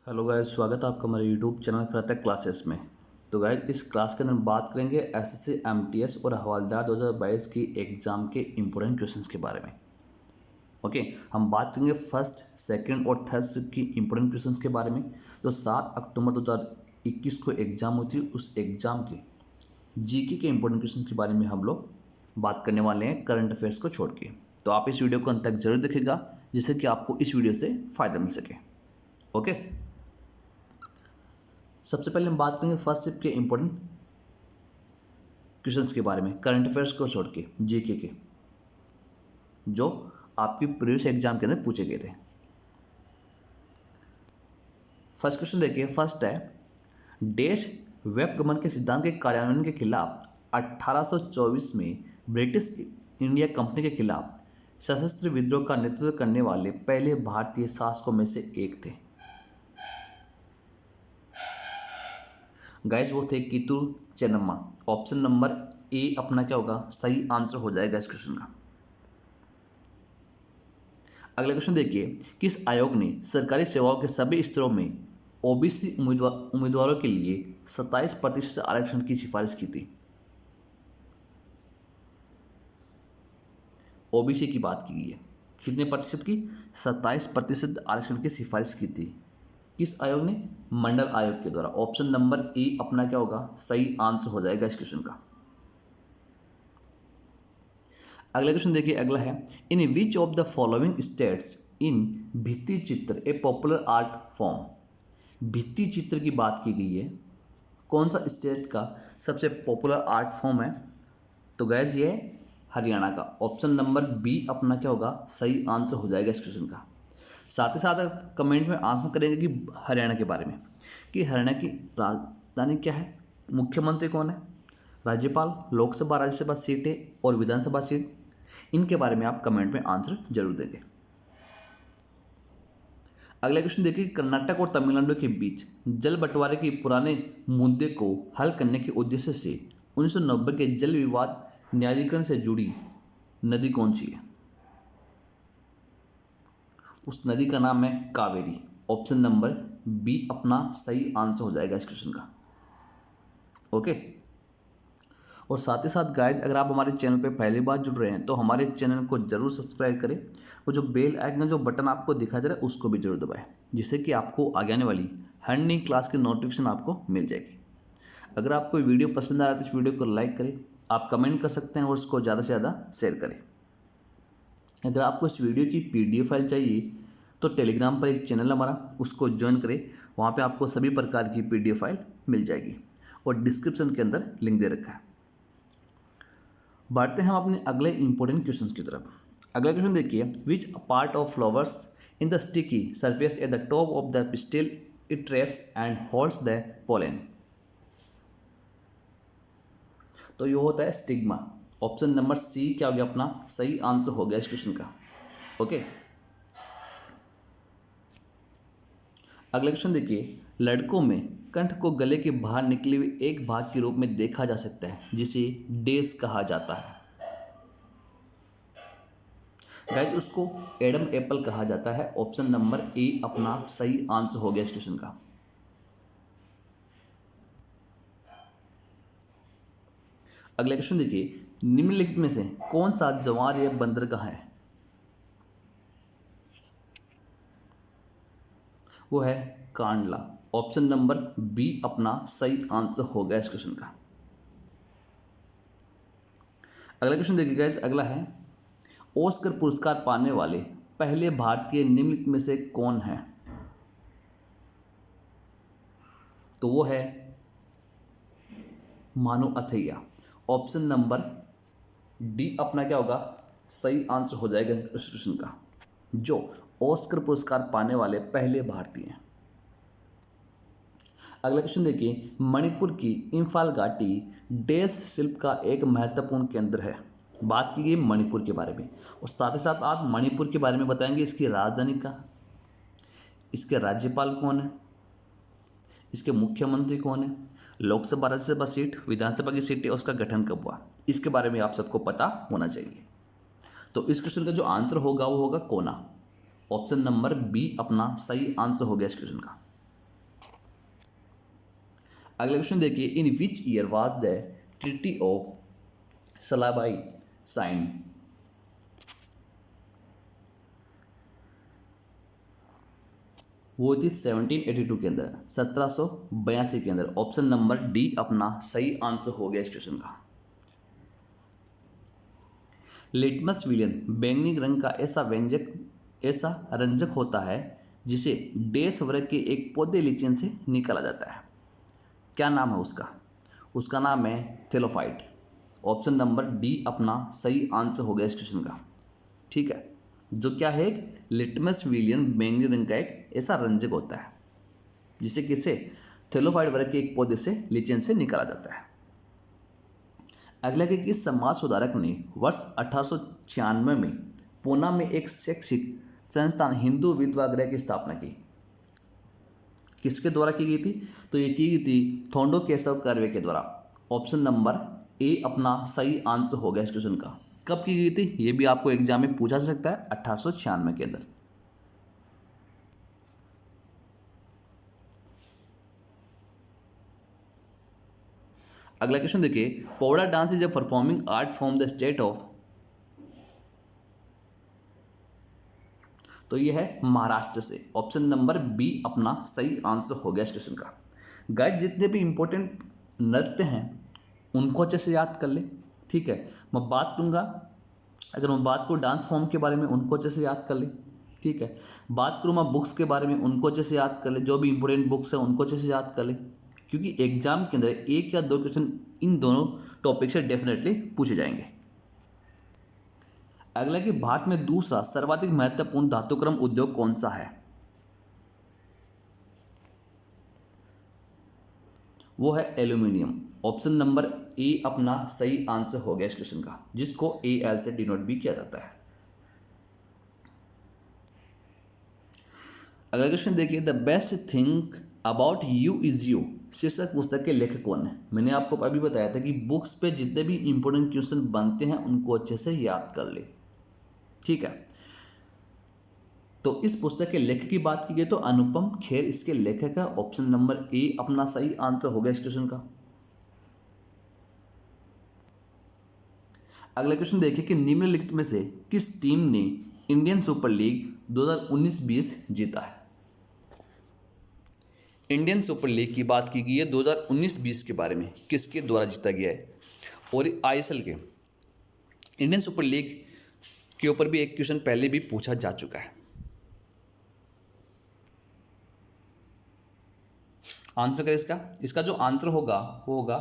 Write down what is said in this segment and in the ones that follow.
Hello guys, स्वागत है आपका हमारे यूट्यूब चैनल फ्रतक क्लासेस में। तो गाइस, इस क्लास के अंदर हम बात करेंगे एसएससी एमटीएस और हवलदार 2022 की एग्ज़ाम के इम्पोर्टेंट क्वेश्चंस के बारे में। ओके, हम बात करेंगे फर्स्ट, सेकंड और थर्ड शिफ्ट की इम्पोर्टेंट क्वेश्चंस के बारे में। जो 7 अक्टूबर 2021 को एग्ज़ाम होती है, उस एग्ज़ाम की जीके के इम्पोर्टेंट क्वेश्चन के बारे में हम लोग बात करने वाले हैं, करंट अफेयर्स को छोड़ के। तो आप इस वीडियो को अंत तक जरूर देखेगा, जिससे कि आपको इस वीडियो से फ़ायदा मिल सके। ओके, सबसे पहले हम बात करेंगे फर्स्ट शिफ्ट के इम्पोर्टेंट क्वेश्चंस के बारे में, करंट अफेयर्स को छोड़ के, जीके के, जो आपकी प्रीवियस एग्जाम के अंदर पूछे गए थे। फर्स्ट क्वेश्चन देखिए, फर्स्ट है, देश वेब गमन के सिद्धांत के कार्यान्वयन के खिलाफ 1824 में ब्रिटिश इंडिया कंपनी के खिलाफ सशस्त्र विद्रोह का नेतृत्व करने वाले पहले भारतीय शासकों में से एक थे। गाइस, वो थे कितूर चेन्नम्मा। ऑप्शन नंबर ए अपना क्या होगा, सही आंसर हो जाएगा इस क्वेश्चन का। अगला क्वेश्चन देखिए, किस आयोग ने सरकारी सेवाओं के सभी स्तरों में ओबीसी उम्मीदवारों के लिए 27% आरक्षण की सिफारिश की थी? ओबीसी की बात की गई है, कितने प्रतिशत की? 27% आरक्षण की सिफारिश की थी। किस आयोग ने? मंडल आयोग के द्वारा। ऑप्शन नंबर ए अपना क्या होगा, सही आंसर हो जाएगा इस क्वेश्चन का। अगला क्वेश्चन देखिए, अगला है, in which of the following states in भित्ति चित्र ए पॉपुलर आर्ट फॉर्म? भित्ति चित्र की बात की गई है, कौन सा स्टेट का सबसे पॉपुलर आर्ट फॉर्म है? तो गैस ये हरियाणा का। ऑप्शन नंबर बी अपना क्या होगा, सही आंसर हो जाएगा इस क्वेश्चन का। साथ ही साथ कमेंट में आंसर करेंगे कि हरियाणा के बारे में, कि हरियाणा की राजधानी क्या है, मुख्यमंत्री कौन है, राज्यपाल, लोकसभा राज्यसभा सीटें और विधानसभा सीट, इनके बारे में आप कमेंट में आंसर जरूर देंगे। अगला क्वेश्चन देखिए, कर्नाटक और तमिलनाडु के बीच जल बंटवारे के पुराने मुद्दे को हल करने के उद्देश्य से 1990 के जल विवाद न्यायाधिकरण से जुड़ी नदी कौन सी है? उस नदी का नाम है कावेरी। ऑप्शन नंबर बी अपना सही आंसर हो जाएगा इस क्वेश्चन का। ओके, और साथ ही साथ गाइज, अगर आप हमारे चैनल पे पहली बार जुड़ रहे हैं तो हमारे चैनल को जरूर सब्सक्राइब करें, और जो बेल आइकन जो बटन आपको दिखाई दे रहा है उसको भी जरूर दबाएं, जिससे कि आपको आगे आने वाली हर नई क्लास की नोटिफिकेशन आपको मिल जाएगी। अगर आपको वीडियो पसंद आ रहा है तो इस वीडियो को लाइक करें, आप कमेंट कर सकते हैं और उसको ज़्यादा से ज़्यादा शेयर करें। अगर आपको इस वीडियो की PDF फाइल चाहिए तो टेलीग्राम पर एक चैनल हमारा, उसको ज्वाइन करें, वहाँ पे आपको सभी प्रकार की PDF फाइल मिल जाएगी, और डिस्क्रिप्शन के अंदर लिंक दे रखा है। बढ़ते हैं हम अपने अगले इंपॉर्टेंट क्वेश्चन की तरफ। अगला क्वेश्चन देखिए, which part of flowers in the sticky surface at the top of the pistil it traps and holds the pollen? तो ये होता है स्टिग्मा। ऑप्शन नंबर सी क्या हो गया अपना, सही आंसर हो गया इस क्वेश्चन का। ओके, अगला क्वेश्चन देखिए, लड़कों में कंठ को गले के बाहर निकले हुए एक भाग के रूप में देखा जा सकता है, जिसे डेस कहा जाता है। गाइस, उसको एडम एप्पल कहा जाता है। ऑप्शन नंबर ए अपना सही आंसर हो गया इस क्वेश्चन का। अगला क्वेश्चन देखिए, निम्नलिखित में से कौन सा जवार या बंदरगाह है? वो है कांडला। ऑप्शन नंबर बी अपना सही आंसर हो गया इस क्वेश्चन का। अगला क्वेश्चन देखिए गाइस, अगला है, ऑस्कर पुरस्कार पाने वाले पहले भारतीय निम्नलिखित में से कौन है? तो वो है मानु अथैया। ऑप्शन नंबर डी अपना क्या होगा, सही आंसर हो जाएगा इस क्वेश्चन का, जो ऑस्कर पुरस्कार पाने वाले पहले भारतीय हैं। अगला क्वेश्चन देखिए, मणिपुर की इम्फाल घाटी डेस शिल्प का एक महत्वपूर्ण केंद्र है। बात की गई मणिपुर के बारे में, और साथ ही साथ आप मणिपुर के बारे में बताएंगे, इसकी राजधानी का, इसके राज्यपाल कौन है, इसके मुख्यमंत्री कौन है, लोकसभा राज्यसभा सीट, विधानसभा की सीटें, उसका गठन कब हुआ, इसके बारे में आप सबको पता होना चाहिए। तो इस क्वेश्चन का जो आंसर होगा वो होगा कोना। ऑप्शन नंबर बी अपना सही आंसर हो गया इस क्वेश्चन का। अगला क्वेश्चन देखिए, in which year was the treaty of Salbai sign? वो थी 1782 के अंदर, 1782 के अंदर। ऑप्शन नंबर डी अपना सही आंसर हो गया इस क्वेश्चन का। लिटमस विलियन बैंगनी रंग का ऐसा रंजक होता है जिसे डेस वर्ग के एक पौधे लीचेन से निकाला जाता है। क्या नाम है उसका? उसका नाम है थेलोफाइट। ऑप्शन नंबर डी अपना सही आंसर हो गया इस क्वेश्चन का। ठीक है, जो क्या है, एक लिटमस विलियन बैंगनी रंग का एक ऐसा रंजक होता है जिसे किसे थेलोफाइट वर्ग के एक पौधे से लीचेन से निकाला जाता है। अगला कि किस समाज सुधारक ने वर्ष 1896 में पूना में एक शैक्षिक संस्थान हिंदू विधवा गृह की स्थापना की? किसके द्वारा की गई थी? तो ये की गई थी थोंडो केशव कर्वे के द्वारा। ऑप्शन नंबर ए अपना सही आंसर हो गया इस क्वेश्चन का। कब की गई थी? ये भी आपको एग्जाम में पूछा जा सकता है, 1896 के अंदर। अगला क्वेश्चन देखिए, powada dance is a performing art from the state of? तो ये है महाराष्ट्र से। ऑप्शन नंबर बी अपना सही आंसर हो गया इस क्वेश्चन का। गाइस, जितने भी इंपॉर्टेंट नृत्य हैं उनको अच्छे से याद कर ले। ठीक है, मैं बात करूँगा, अगर मैं बात करूँ डांस फॉर्म के बारे में, उनको अच्छे से याद कर ले। ठीक है, बात करूँ मैं बुक्स के बारे में, उनको अच्छे से याद कर ले। जो भी इंपॉर्टेंट बुक्स हैं उनको अच्छे से याद कर ले, क्योंकि एग्जाम के अंदर एक या दो क्वेश्चन इन दोनों टॉपिक से डेफिनेटली पूछे जाएंगे। अगला कि भारत में दूसरा सर्वाधिक महत्वपूर्ण धातुक्रम उद्योग कौन सा है? वो है एल्यूमिनियम। ऑप्शन नंबर ए अपना सही आंसर हो गया इस क्वेश्चन का, जिसको AL से डिनोट भी किया जाता है। अगला क्वेश्चन देखिए, the best thing about you is you शीर्षक पुस्तक के लेखक कौन है? मैंने आपको अभी बताया था कि बुक्स पे जितने भी इंपॉर्टेंट क्वेश्चन बनते हैं उनको अच्छे से याद कर ले। ठीक है, तो इस पुस्तक के लेखक की बात की गई तो अनुपम खेर इसके लेखक है। ऑप्शन नंबर ए अपना सही आंसर हो गया इस क्वेश्चन का। अगला क्वेश्चन देखिए कि निम्नलिखित में से किस टीम ने इंडियन सुपर लीग 2019-20 जीता है? इंडियन सुपर लीग की बात की गई है 2019-20 के बारे में, किसके द्वारा जीता गया है? और ISL के इंडियन सुपर लीग के ऊपर भी एक क्वेश्चन पहले भी पूछा जा चुका है। आंसर करें इसका जो आंसर होगा वो होगा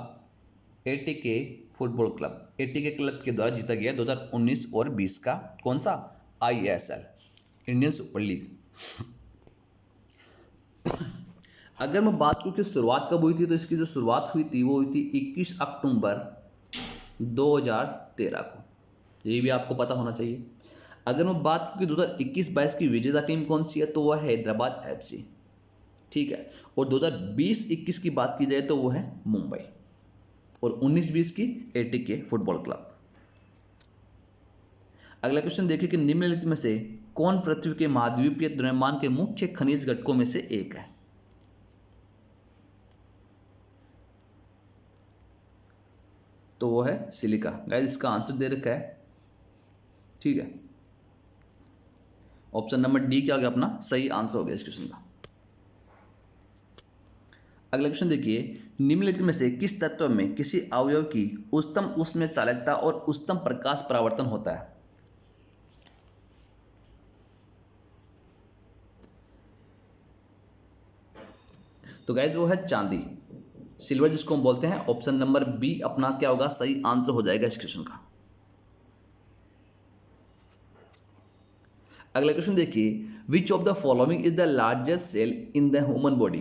ATK football club. ATK club के द्वारा जीता गया 2019 और 20 का कौन सा? ISL Indian super league. अगर मैं बात करूँ कि शुरुआत कब हुई थी, तो इसकी जो शुरुआत हुई थी वो हुई थी 21 अक्टूबर 2013 को। ये भी आपको पता होना चाहिए। अगर मैं बात करूँ कि 2021-22 की विजेता टीम कौन सी है, तो वह है हैदराबाद FC। ठीक है, और 2020-21 की बात की जाए तो वो है मुंबई, और 19-20 की ATK फुटबॉल क्लब। अगला क्वेश्चन देखिए कि निम्नलिखित में से कौन पृथ्वी के महाद्वीपीय द्रव्यमान के मुख्य खनिज घटकों में से एक है? तो वो है सिलिका। गाइस, इसका आंसर दे रखा है। ठीक है, ऑप्शन नंबर डी क्या हो गया अपना सही आंसर हो गया इस क्वेश्चन का। अगला क्वेश्चन देखिए, निम्नलिखित में से किस तत्व में किसी अवयव की उच्चतम ऊष्मीय चालकता और उच्चतम प्रकाश परावर्तन होता है? तो गाइज वो है चांदी, सिल्वर जिसको हम बोलते हैं। ऑप्शन नंबर बी अपना क्या होगा सही आंसर हो जाएगा इस क्वेश्चन का। अगला क्वेश्चन देखिए, which of the following is the largest cell in the human body?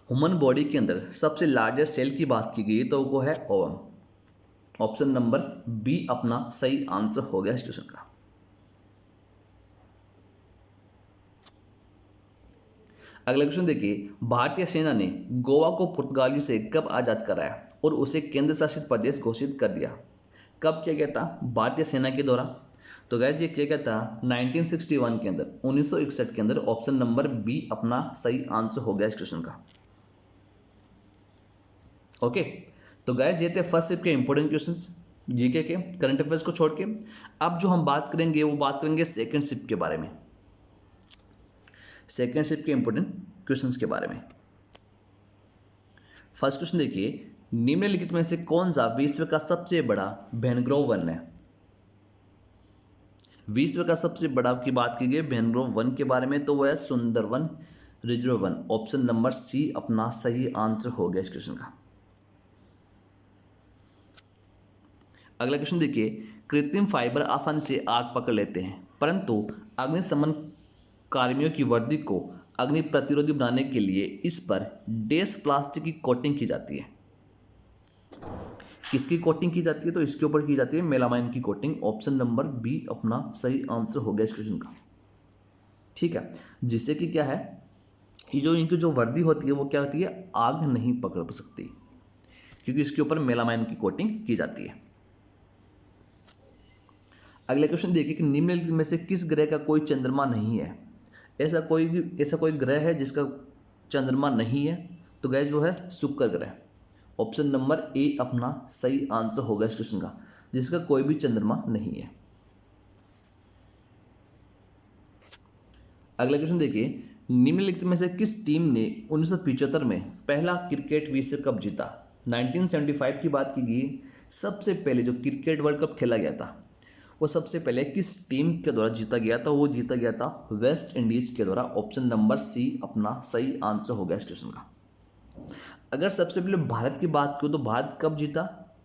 Human body के अंदर सबसे लार्जेस्ट सेल की बात की गई तो वो है ओवम। ऑप्शन नंबर बी अपना सही आंसर हो गया इस क्वेश्चन का। अगला क्वेश्चन देखिए, भारतीय सेना ने गोवा को पुर्तगालियों से कब आज़ाद कराया और उसे केंद्र शासित प्रदेश घोषित कर दिया? कब किया गया था भारतीय सेना के द्वारा? तो गैस ये किया गया था 1961 के अंदर, 1961 के अंदर। ऑप्शन नंबर बी अपना सही आंसर हो गया इस क्वेश्चन का। ओके, तो गाइज ये थे फर्स्ट शिफ्ट के इंपॉर्टेंट क्वेश्चंस जीके के, करंट अफेयर्स को छोड़ के। अब जो हम बात करेंगे वो बात करेंगे सेकंड शिफ्ट के बारे में, सेकंड शिफ्ट के इंपॉर्टेंट क्वेश्चंस के बारे में। फर्स्ट क्वेश्चन देखिए, निम्नलिखित में से कौन सा विश्व का सबसे बड़ा मैंग्रोव वन है? विश्व का सबसे बड़ा की बात की गई मैंग्रोव वन के बारे में, तो वह है सुंदरवन रिजर्व वन। ऑप्शन नंबर सी अपना सही आंसर हो गया इस क्वेश्चन का। अगला क्वेश्चन देखिए, कृत्रिम फाइबर आसानी से आग पकड़ लेते हैं, परंतु अग्निशमन कार्मियों की वर्दी को अग्नि प्रतिरोधी बनाने के लिए इस पर डैश प्लास्टिक की कोटिंग की जाती है। किसकी कोटिंग की जाती है? तो इसके ऊपर की जाती है मेलामाइन की कोटिंग। ऑप्शन नंबर बी अपना सही आंसर हो गया इस क्वेश्चन का। ठीक है, जिससे कि क्या है कि जो इनकी जो वर्दी होती है वो क्या होती है, आग नहीं पकड़ सकती, क्योंकि इसके ऊपर मेलामाइन की कोटिंग की जाती है। अगला क्वेश्चन देखिए कि निम्नलिखित में से किस ग्रह का कोई चंद्रमा नहीं है? ऐसा कोई ग्रह है जिसका चंद्रमा नहीं है? तो गैस वो है शुक्र ग्रह। ऑप्शन नंबर ए अपना सही आंसर होगा इस क्वेश्चन का, जिसका कोई भी चंद्रमा नहीं है। अगला क्वेश्चन देखिए, निम्नलिखित में से किस टीम ने 1975 में पहला क्रिकेट विश्व कप जीता? 1975 की बात की गई, सबसे पहले जो क्रिकेट वर्ल्ड कप खेला गया था वो सबसे पहले किस टीम के द्वारा जीता गया था? वो जीता गया था वेस्ट इंडीज के द्वारा। ऑप्शन नंबर सी अपना सही आंसर हो गया इस क्वेश्चन का। अगर सबसे पहले भारत की बात करूं तो भारत कब जीता?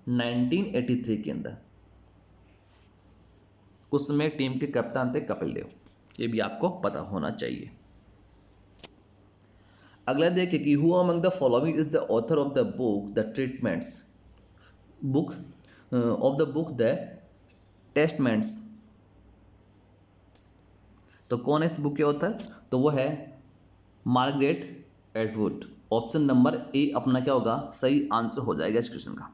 1983 के अंदर। उस समय टीम के कप्तान थे कपिल देव, ये भी आपको पता होना चाहिए। अगला देखिए कि who among the following is the author of the book the treatments book of the book the testaments. तो कौन है इस बुक के ऑथर? तो वो है Margaret Atwood. Option number A अपना क्या होगा, सही आंसर हो जाएगा इस क्वेश्चन का।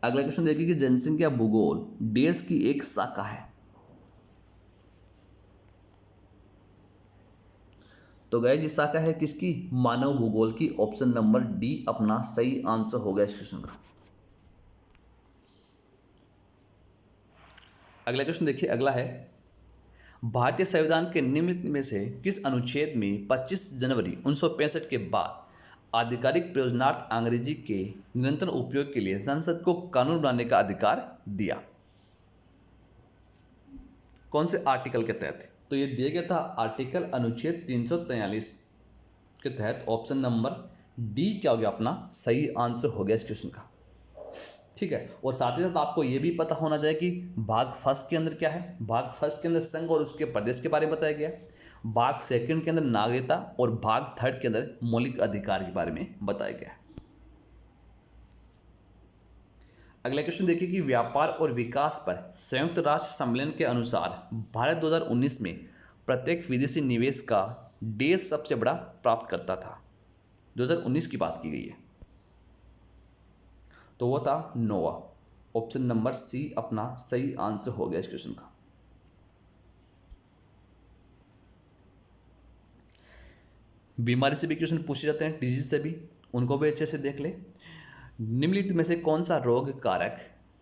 अगला क्वेश्चन देखिए कि जनसंख्या भूगोल देश की एक शाखा है। तो गाइस ये शाखा है किसकी? मानव भूगोल की। ऑप्शन नंबर डी अपना सही आंसर हो गया इस क्वेश्चन का। अगला क्वेश्चन देखिए, अगला है भारतीय संविधान के निम्नलिखित में से किस अनुच्छेद में 25 जनवरी 1965 के बाद आधिकारिक प्रयोजनार्थ अंग्रेजी के निरंतर उपयोग के लिए संसद को कानून बनाने का अधिकार दिया? कौन से आर्टिकल के तहत? तो ये दिया गया था आर्टिकल अनुच्छेद 343 के तहत। ऑप्शन नंबर डी क्या हो गया अपना सही आंसर हो गया इस क्वेश्चन का। ठीक है, और साथ ही साथ आपको ये भी पता होना चाहिए कि भाग फर्स्ट के अंदर क्या है। भाग फर्स्ट के अंदर संघ और उसके प्रदेश के बारे में बताया गया, भाग सेकंड के अंदर नागरिकता, और भाग थर्ड के अंदर मौलिक अधिकार के बारे में बताया गया है। अगला क्वेश्चन देखिए कि व्यापार और विकास पर संयुक्त राष्ट्र सम्मेलन के अनुसार भारत 2019 में प्रत्येक विदेशी निवेश का देश सबसे बड़ा प्राप्त करता था। 2019 की बात की गई है, तो वो था नोवा। ऑप्शन नंबर सी अपना सही आंसर हो गया इस क्वेश्चन का। बीमारी से भी क्वेश्चन पूछे जाते हैं, डिजीज से भी, उनको भी अच्छे से देख ले। निम्नलिखित में से कौन सा रोग कारक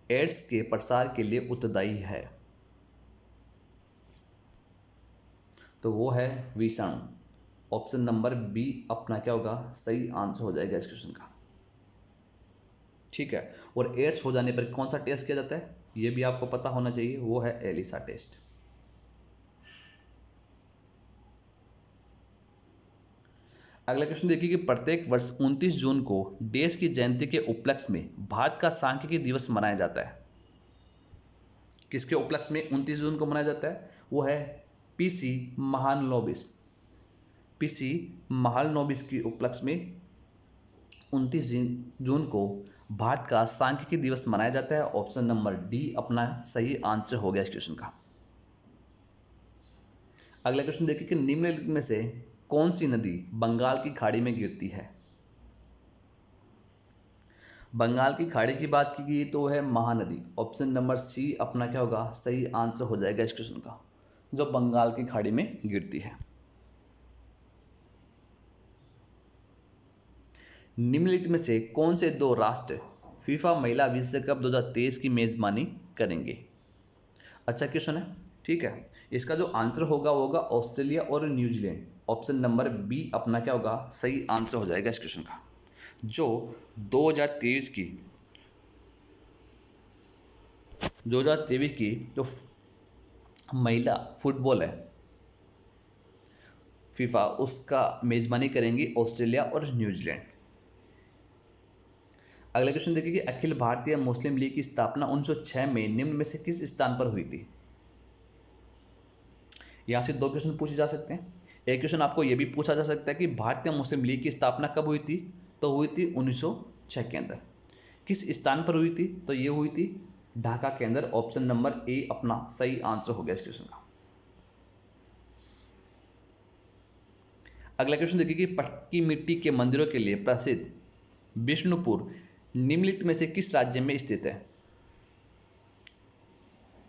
एड्स के प्रसार के लिए उत्तरदायी है? तो वो है विषाणु। ऑप्शन नंबर बी अपना क्या होगा सही आंसर हो जाएगा इस क्वेश्चन का। ठीक है, और एड्स हो जाने पर कौन सा टेस्ट किया जाता है ये भी आपको पता होना चाहिए, वो है एलिसा टेस्ट। अगला क्वेश्चन देखिए कि प्रत्येक वर्ष 29 जून को देश की जयंती के उपलक्ष्य में भारत का सांख्यिकी दिवस मनाया जाता है। किसके उपलक्ष्य में 29 जून को मनाया जाता है? वो है पीसी महालनोबिस। पीसी महालनोबिस के उपलक्ष्य में 29 जून को भारत का सांख्यिकी दिवस मनाया जाता है। ऑप्शन नंबर डी अपना सही आंसर हो गया इस क्वेश्चन का। अगला क्वेश्चन देखिए कि निम्नलिखित में से कौन सी नदी बंगाल की खाड़ी में गिरती है? बंगाल की खाड़ी की बात की गई तो वह है महानदी। ऑप्शन नंबर सी अपना क्या होगा सही आंसर हो जाएगा इस क्वेश्चन का, जो बंगाल की खाड़ी में गिरती है। निम्नलिखित में से कौन से दो राष्ट्र फीफा महिला विश्व कप 2023 की मेजबानी करेंगे? अच्छा क्वेश्चन है, ठीक है। इसका जो आंसर होगा वो होगा ऑस्ट्रेलिया और न्यूजीलैंड। ऑप्शन नंबर बी अपना क्या होगा, सही आंसर हो जाएगा इस क्वेश्चन का। जो 2023 की जो महिला फुटबॉल है फीफा, उसका मेजबानी करेंगी ऑस्ट्रेलिया और न्यूजीलैंड। अगला क्वेश्चन देखिए कि अखिल भारतीय मुस्लिम लीग की स्थापना 1906 में निम्न में से किस स्थान पर हुई थी? यहाँ से दो क्वेश्चन पूछे जा सकते हैं। एक क्वेश्चन आपको यह भी पूछा जा सकता है कि भारतीय मुस्लिम लीग की स्थापना कब हुई थी? तो हुई थी 1906 के अंदर। किस स्थान पर हुई थी? तो ये हुई थी ढाका के अंदर। ऑप्शन नंबर ए अपना सही आंसर हो गया इस क्वेश्चन का। अगला क्वेश्चन देखिए कि पक्की मिट्टी के मंदिरों के लिए प्रसिद्ध विष्णुपुर निम्नलिखित में से किस राज्य में स्थित है?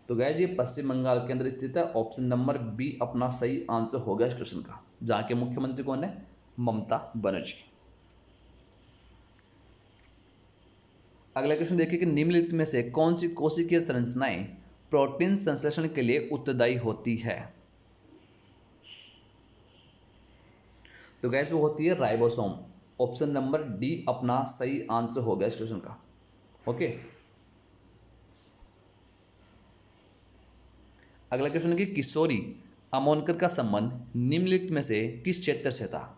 तो गाइस ये पश्चिम बंगाल के अंदर स्थित है। ऑप्शन नंबर बी अपना सही आंसर हो गया इस क्वेश्चन का, जहां के मुख्यमंत्री कौन है? ममता बनर्जी। अगला क्वेश्चन देखिए कि निम्नलिखित में से कौन सी कोशिकीय संरचनाएं प्रोटीन संश्लेषण के लिए उत्तरदायी होती है? तो गैस वो होती है राइबोसोम। ऑप्शन नंबर डी अपना सही आंसर हो गया इस क्वेश्चन का। ओके, अगला क्वेश्चन है कि किशोरी अमोनकर का संबंध निम्नलिखित में से किस क्षेत्र से था?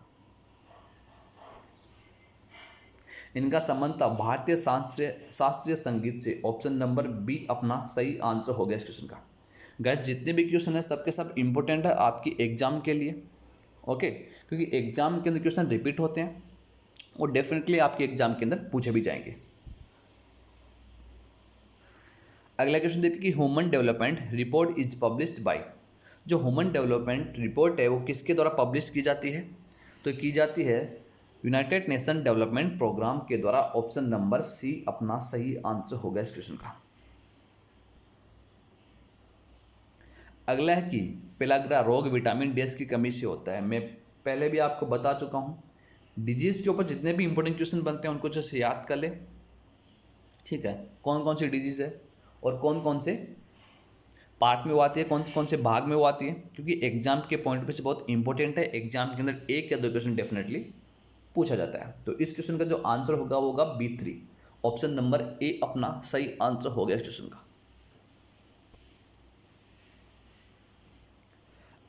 इनका संबंध था भारतीय शास्त्रीय संगीत से। ऑप्शन नंबर बी अपना सही आंसर हो गया इस क्वेश्चन का। गैस जितने भी क्वेश्चन है सबके सब इंपॉर्टेंट है आपकी एग्जाम के लिए। ओके, क्योंकि एग्जाम के अंदर क्वेश्चन रिपीट होते हैं और डेफिनेटली आपके एग्जाम के अंदर पूछे भी जाएंगे। अगला क्वेश्चन देखिए कि human development report is published by. जो ह्यूमन डेवलपमेंट रिपोर्ट है वो किसके द्वारा पब्लिश की जाती है? तो की जाती है यूनाइटेड नेशन डेवलपमेंट प्रोग्राम के द्वारा। ऑप्शन नंबर सी अपना सही आंसर होगा इस क्वेश्चन का। अगला है कि पेलाग्रा रोग विटामिन डी की कमी से होता है। मैं पहले भी आपको बता चुका हूँ। डिजीज़ के ऊपर जितने भी इंपॉर्टेंट क्वेश्चन बनते हैं उनको जैसे याद कर ले, ठीक है। कौन कौन सी डिजीज़ है और कौन कौन से पार्ट में वो आती है, कौन कौन से भाग में वो आती है, क्योंकि एग्जाम के पॉइंट पे से बहुत इंपॉर्टेंट है। एग्जाम के अंदर एक या दो क्वेश्चन डेफिनेटली पूछा जाता है। तो इस क्वेश्चन का जो आंसर होगा वो होगा B3। ऑप्शन नंबर ए अपना सही आंसर हो गया इस क्वेश्चन का।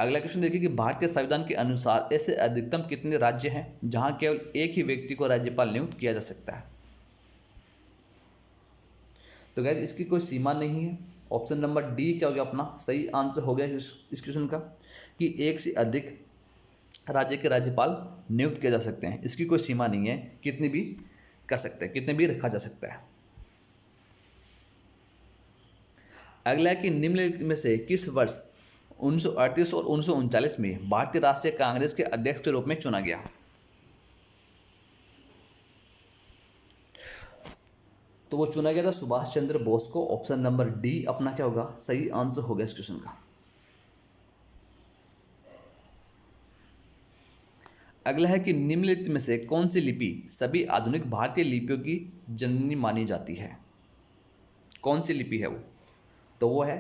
अगला क्वेश्चन देखिए कि भारतीय संविधान के अनुसार ऐसे अधिकतम कितने राज्य हैं जहां केवल एक ही व्यक्ति को राज्यपाल नियुक्त किया जा सकता है? तो गाइस इसकी कोई सीमा नहीं है। ऑप्शन नंबर डी क्या हो गया अपना सही आंसर हो गया इस क्वेश्चन का, कि एक से अधिक राज्य के राज्यपाल नियुक्त किए जा सकते हैं। इसकी कोई सीमा नहीं है, कितने भी कर सकते हैं, कितने भी रखा जा सकता है। अगला है कि निम्नलिखित में से किस वर्ष 1938 और 1939 में भारतीय राष्ट्रीय कांग्रेस के अध्यक्ष के रूप में चुना गया? तो वो चुना गया था सुभाष चंद्र बोस को। ऑप्शन नंबर डी अपना क्या होगा सही आंसर होगा इस क्वेश्चन का। अगला है कि निम्नलिखित में से कौन सी लिपि सभी आधुनिक भारतीय लिपियों की जननी मानी जाती है? कौन सी लिपि है वो? तो वो है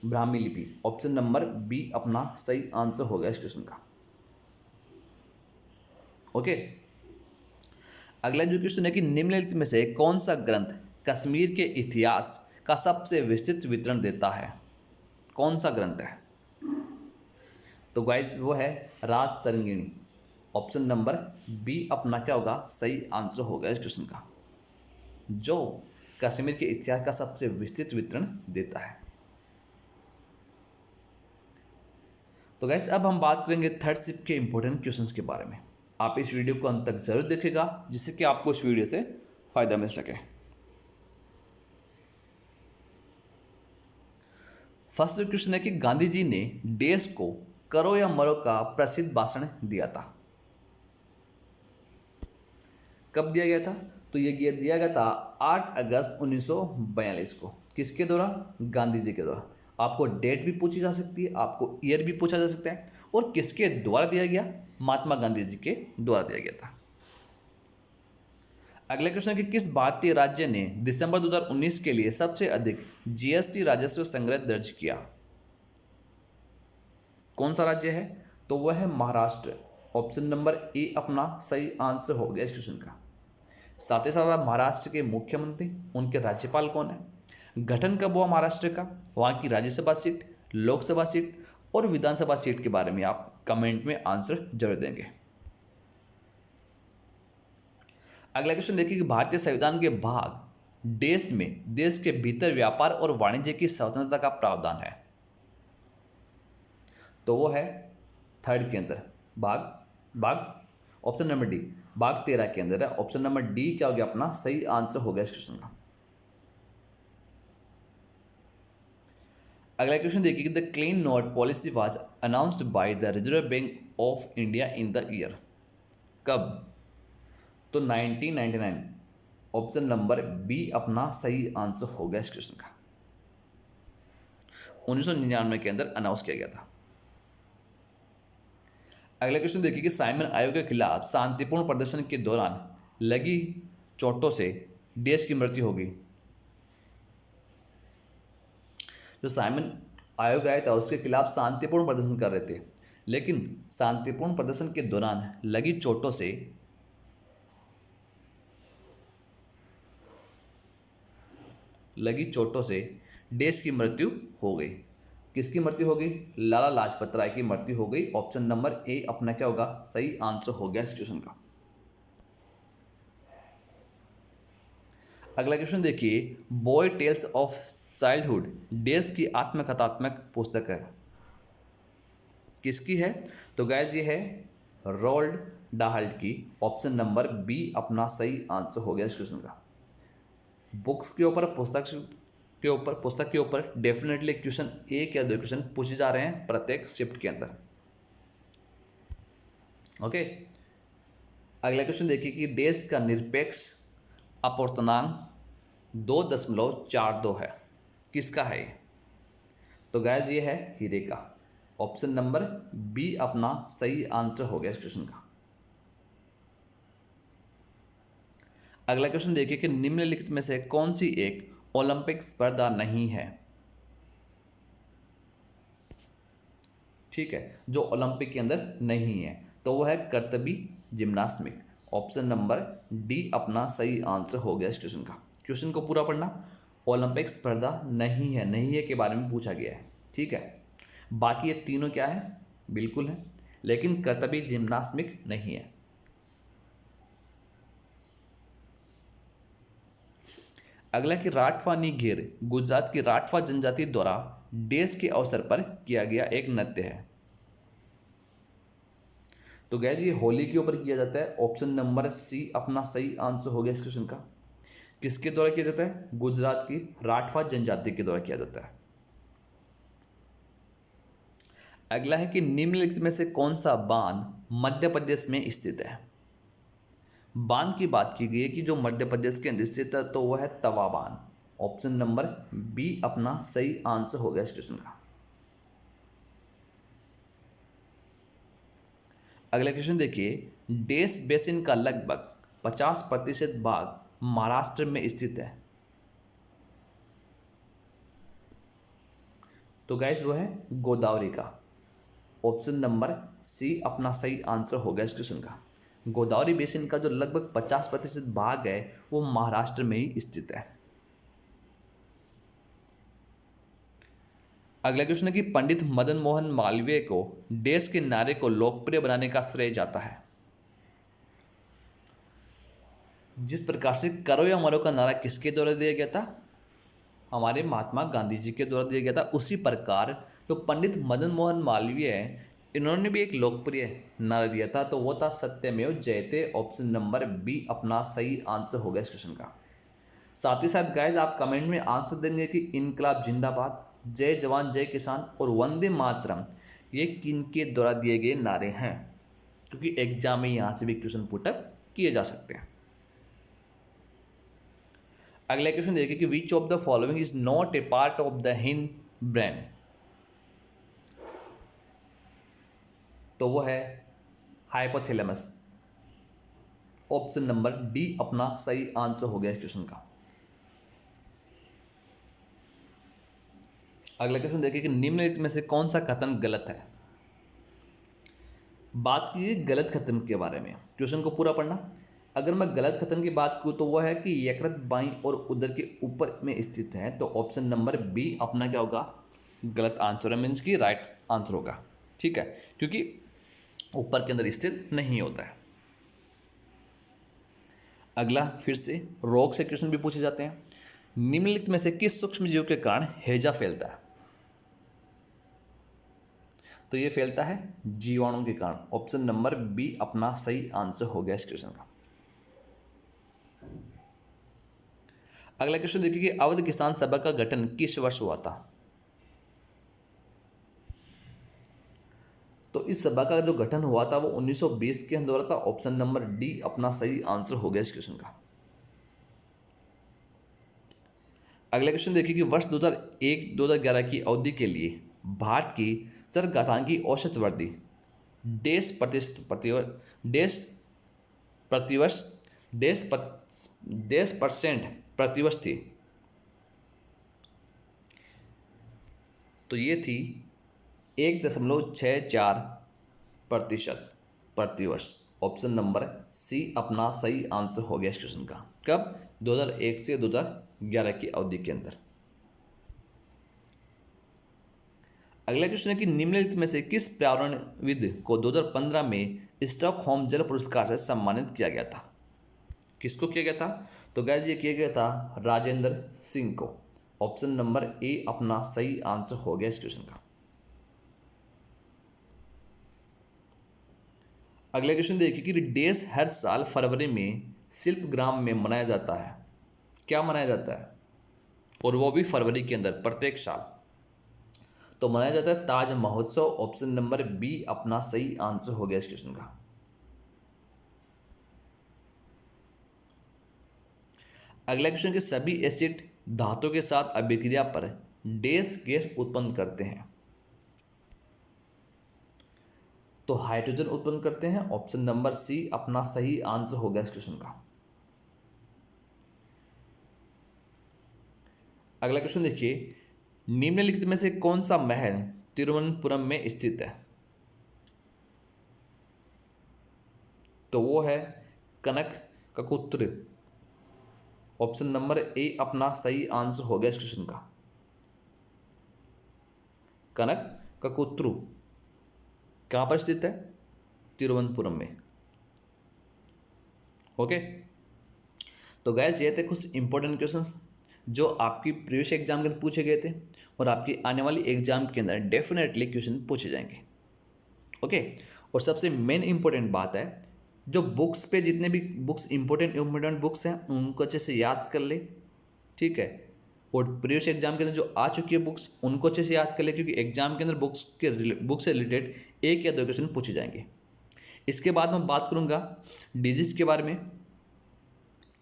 ब्राह्मी लिपि। ऑप्शन नंबर बी अपना सही आंसर होगा इस क्वेश्चन का। ओके, अगला जो क्वेश्चन है कि निम्नलिखित में से कौन सा ग्रंथ कश्मीर के इतिहास का सबसे विस्तृत विवरण देता है? कौन सा ग्रंथ है? तो गाइस वो है राज तरंगिणी। ऑप्शन नंबर बी अपना क्या होगा सही आंसर होगा इस क्वेश्चन का, जो कश्मीर के इतिहास का सबसे विस्तृत विवरण देता है। तो गाइस अब हम बात करेंगे थर्ड शिफ्ट के इंपॉर्टेंट क्वेश्चंस के बारे में। आप इस वीडियो को अंत तक जरूर देखिएगा जिससे कि आपको इस वीडियो से फायदा मिल सके। फर्स्ट क्वेश्चन है कि गांधी जी ने देश को करो या मरो का प्रसिद्ध भाषण दिया था। कब दिया गया था? तो ये दिया गया था 8 अगस्त 1942 को। किसके द्वारा? गांधी जी के द्वारा। आपको डेट भी पूछी जा सकती है, आपको ईयर भी पूछा जा सकता है, और किसके द्वारा दिया गया? महात्मा गांधी जी के द्वारा दिया गया था। अगला क्वेश्चन है कि किस भारतीय राज्य ने दिसंबर 2019 के लिए सबसे अधिक जीएसटी राजस्व संग्रह दर्ज किया? कौन सा राज्य है? तो वह है महाराष्ट्र। ऑप्शन नंबर ए अपना सही आंसर हो गया इस क्वेश्चन का। साथ ही साथ महाराष्ट्र के मुख्यमंत्री, उनके राज्यपाल कौन है, गठन कब हुआ महाराष्ट्र का, वहाँ की राज्यसभा सीट, लोकसभा सीट और विधानसभा सीट के बारे में आप कमेंट में आंसर जरूर देंगे। अगला क्वेश्चन देखिए कि भारतीय संविधान के भाग देश में देश के भीतर व्यापार और वाणिज्य की स्वतंत्रता का प्रावधान है, तो वो है थर्ड के अंदर भाग ऑप्शन नंबर डी, भाग 13 के अंदर है। ऑप्शन नंबर डी क्या हो गया अपना सही आंसर हो गया इस क्वेश्चन का। अगला क्वेश्चन देखिए कि the clean note policy was announced by the reserve bank of India in the year, कब? तो 1999। ऑप्शन नंबर बी अपना सही आंसर हो गया इस क्वेश्चन का। 1999 के अंदर अनाउंस किया गया था। अगला क्वेश्चन देखिए कि साइमन आयोग के खिलाफ शांतिपूर्ण प्रदर्शन के दौरान लगी चोटों से देश की मृत्यु हो गई। जो साइमन आयोग आया था उसके खिलाफ शांतिपूर्ण प्रदर्शन कर रहे थे, लेकिन शांतिपूर्ण प्रदर्शन के दौरान लगी चोटों से देश की मृत्यु हो गई। किसकी मृत्यु हो गई? लाला लाजपत राय की मृत्यु हो गई। ऑप्शन नंबर ए अपना क्या होगा सही आंसर हो गया इस क्वेश्चन का। अगला क्वेश्चन देखिए, बॉय टेल्स ऑफ चाइल्डहुड देश की आत्मकथात्मक पुस्तक है, किसकी है? तो गैस ये है रोल्ड डाहल्ट की। ऑप्शन नंबर बी अपना सही आंसर हो गया इस क्वेश्चन का। बुक्स के ऊपर पुस्तक के ऊपर डेफिनेटली क्वेश्चन एक या दो क्वेश्चन पूछे जा रहे हैं प्रत्येक शिफ्ट के अंदर। ओके, अगला क्वेश्चन देखिए कि देश का निरपेक्ष अपवर्तनांक 2.42 है, किसका है ये? तो गैस ये है हीरे का। ऑप्शन नंबर बी अपना सही आंसर हो गया इस क्वेश्चन का। अगला क्वेश्चन देखिए कि निम्नलिखित में से कौन सी एक ओलंपिक स्पर्धा नहीं है? ठीक है, जो ओलंपिक के अंदर नहीं है तो वह है कर्तबी जिम्नास्टिक। ऑप्शन नंबर डी अपना सही आंसर हो गया इस क्वेश्चन का। क्वेश्चन को पूरा पढ़ना, ओलंपिक स्पर्धा नहीं है के बारे में पूछा गया है। ठीक है, बाकी ये तीनों क्या है? बिल्कुल है, लेकिन कर्तबी जिम्नास्टिक नहीं है। अगला कि राठवा नी घेर गुजरात की राठवा जनजाति द्वारा देश के अवसर पर किया गया एक नृत्य है, तो गैस ये होली के ऊपर किया जाता है। ऑप्शन नंबर सी अपना सही आंसर हो गया इस क्वेश्चन का। किसके द्वारा किया जाता है? गुजरात की राठवा जनजाति के द्वारा किया जाता है। अगला है कि निम्नलिखित में से कौन सा बांध मध्य प्रदेश में स्थित है? बांध की बात की गई है कि जो मध्य प्रदेश के अंदर स्थित है तो वह है तवा बांध। ऑप्शन नंबर बी अपना सही आंसर हो गया इस क्वेश्चन का। अगला क्वेश्चन देखिए, डेस बेसिन का लगभग 50% भाग महाराष्ट्र में स्थित है, तो गैस वो है गोदावरी का। ऑप्शन नंबर सी अपना सही आंसर हो गया इस क्वेश्चन का। गोदावरी बेसिन का जो लगभग 50% भाग है वो महाराष्ट्र में ही स्थित है। अगला क्वेश्चन है कि पंडित मदन मोहन मालवीय को देश के नारे को लोकप्रिय बनाने का श्रेय जाता है। जिस प्रकार से करो या मरो का नारा किसके द्वारा दिया गया था? हमारे महात्मा गांधी जी के द्वारा दिया गया था। उसी प्रकार जो पंडित मदन मोहन मालवीय है, इन्होंने भी एक लोकप्रिय नारा दिया था, तो वो था सत्यमेव जयते। ऑप्शन नंबर बी अपना सही आंसर हो गया इस क्वेश्चन का। साथ ही साथ गाइज आप कमेंट में आंसर देंगे कि इनकलाब जिंदाबाद, जय जवान जय किसान और वंदे मातरम ये किन के द्वारा दिए गए नारे हैं, क्योंकि एग्जाम में यहाँ से भी क्वेश्चन पुटअप किए जा सकते हैं। अगला क्वेश्चन देखिए कि विच of the following is not a part of the Hind brain, तो वो है हाइपोथैलेमस। ऑप्शन नंबर डी अपना सही आंसर हो गया इस क्वेश्चन का। अगला क्वेश्चन देखिए कि निम्नलिखित में से कौन सा कथन गलत है। बात की गलत कथन के बारे में, क्वेश्चन को पूरा पढ़ना। अगर मैं गलत कथन की बात करूँ तो वह है कि यकृत बाईं और उदर के ऊपर में स्थित है, तो ऑप्शन नंबर बी अपना क्या होगा, गलत आंसर है, मीन्स की राइट आंसर होगा। ठीक है, क्योंकि ऊपर के अंदर स्थित नहीं होता है। अगला फिर से रोग से क्वेश्चन भी पूछे जाते हैं। निम्नलिखित में से किस सूक्ष्म जीव के कारण हैजा फैलता है। तो ये फैलता है जीवाणु के कारण। ऑप्शन नंबर बी अपना सही आंसर हो गया इस क्वेश्चन का। अगला क्वेश्चन देखिए कि अवध किसान सभा का गठन किस वर्ष हुआ था। तो इस सभा का जो गठन हुआ था वो 1920 के अंदर था। ऑप्शन नंबर डी अपना सही आंसर हो गया इस क्वेश्चन का। अगला क्वेश्चन देखिए कि वर्ष 2001-2011 की अवधि के लिए भारत की चरघातांकी औसत वृद्धि डेढ़ परसेंट प्रतिवर्ष थी। तो ये थी 1.64% प्रतिवर्ष। ऑप्शन नंबर सी अपना सही आंसर हो गया इस क्वेश्चन का। कब? 2001 से 2011 की अवधि के अंदर। अगला क्वेश्चन है कि निम्नलिखित में से किस पर्यावरणविद को 2015 में स्टॉकहोम जल पुरस्कार से सम्मानित किया गया था। किसको किया गया था? तो गाइस ये किया गया था राजेंद्र सिंह को। ऑप्शन नंबर ए अपना सही आंसर हो गया इस क्वेश्चन का। अगला क्वेश्चन देखिए कि डेस हर साल फरवरी में शिल्पग्राम में मनाया जाता है। क्या मनाया जाता है? और वो भी फरवरी के अंदर प्रत्येक साल। तो मनाया जाता है ताज महोत्सव। ऑप्शन नंबर बी अपना सही आंसर हो गया इस क्वेश्चन का। अगला क्वेश्चन कि सभी एसिड धातु के साथ अभिक्रिया पर डैश गैस उत्पन्न करते हैं। तो हाइड्रोजन उत्पन्न करते हैं। ऑप्शन नंबर सी अपना सही आंसर हो गया इस क्वेश्चन का। अगला क्वेश्चन देखिए, निम्नलिखित में से कौन सा महल तिरुवनंतपुरम में स्थित है। तो वो है कनक ककुत्र। ऑप्शन नंबर ए अपना सही आंसर हो गया इस क्वेश्चन का। कनक ककुत्रु कहां पर स्थित है? तिरुवनंतपुरम में। ओके, तो गैस ये थे कुछ इंपॉर्टेंट क्वेश्चंस जो आपकी प्रीवियस एग्जाम के अंदर पूछे गए थे और आपकी आने वाली एग्जाम के अंदर डेफिनेटली क्वेश्चन पूछे जाएंगे। ओके, और सबसे मेन इंपॉर्टेंट बात है, जो बुक्स पे जितने भी बुक्स इंपॉर्टेंट बुक्स हैं उनको अच्छे से याद कर ले। ठीक है, और प्रीवियस एग्जाम के अंदर जो आ चुकी है बुक्स उनको अच्छे से याद कर ले, क्योंकि एग्जाम के अंदर बुक्स से रिलेटेड एक या दो क्वेश्चन पूछे जाएंगे। इसके बाद मैं बात करूँगा डिजीज के बारे में।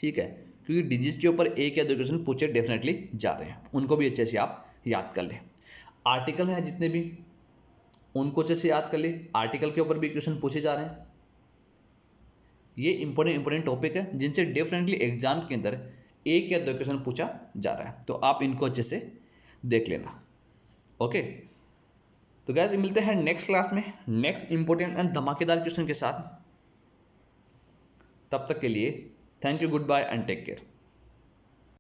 ठीक है, क्योंकि डिजीज के ऊपर एक या दो क्वेश्चन पूछे डेफिनेटली जा रहे हैं, उनको भी अच्छे से आप याद कर लें। आर्टिकल हैं जितने भी उनको अच्छे से याद कर ले, आर्टिकल के ऊपर भी क्वेश्चन पूछे जा रहे हैं। ये इंपॉर्टेंट टॉपिक है जिनसे डेफिनेटली एग्जाम के अंदर एक या दो क्वेश्चन पूछा जा रहा है, तो आप इनको अच्छे से देख लेना। ओके, तो गाइस मिलते हैं नेक्स्ट क्लास में नेक्स्ट इंपॉर्टेंट एंड धमाकेदार क्वेश्चन के साथ। तब तक के लिए thank you, goodbye and take care.